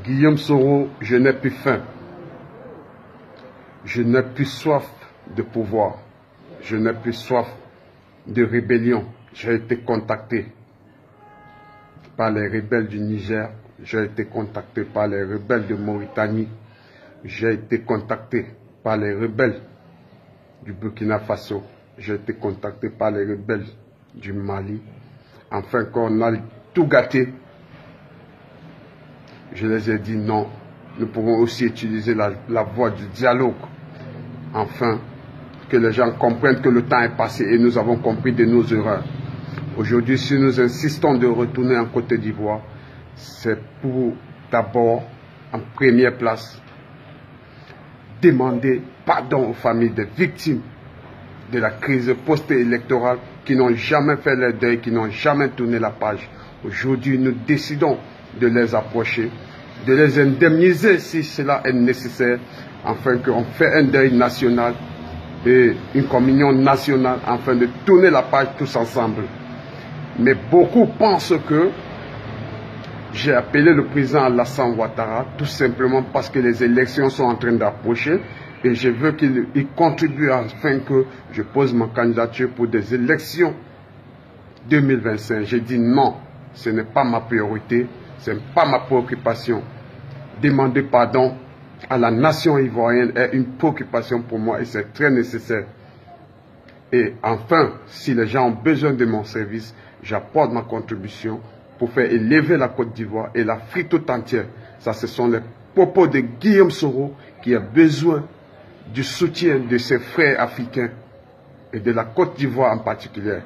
Guillaume Soro, je n'ai plus faim. Je n'ai plus soif de pouvoir. Je n'ai plus soif de rébellion. J'ai été contacté par les rebelles du Niger. J'ai été contacté par les rebelles de Mauritanie. J'ai été contacté par les rebelles du Burkina Faso. J'ai été contacté par les rebelles du Mali. Enfin, quand on a tout gâté, je les ai dit non. Nous pouvons aussi utiliser la voie du dialogue. Enfin, que les gens comprennent que le temps est passé et nous avons compris de nos erreurs. Aujourd'hui, si nous insistons de retourner en Côte d'Ivoire, c'est pour d'abord, en première place, demander pardon aux familles des victimes de la crise post-électorale qui n'ont jamais fait leur deuil, qui n'ont jamais tourné la page. Aujourd'hui, nous décidons de les approcher, de les indemniser si cela est nécessaire, afin qu'on fait un deuil national et une communion nationale, afin de tourner la page tous ensemble. Mais beaucoup pensent que j'ai appelé le président Alassane Ouattara tout simplement parce que les élections sont en train d'approcher et je veux qu'il contribue afin que je pose ma candidature pour des élections 2025. J'ai dit non, ce n'est pas ma priorité, ce n'est pas ma préoccupation. Demander pardon à la nation ivoirienne est une préoccupation pour moi et c'est très nécessaire. Et enfin, si les gens ont besoin de mon service, j'apporte ma contribution pour faire élever la Côte d'Ivoire et l'Afrique tout entière. Ça, ce sont les propos de Guillaume Soro qui a besoin du soutien de ses frères africains et de la Côte d'Ivoire en particulier.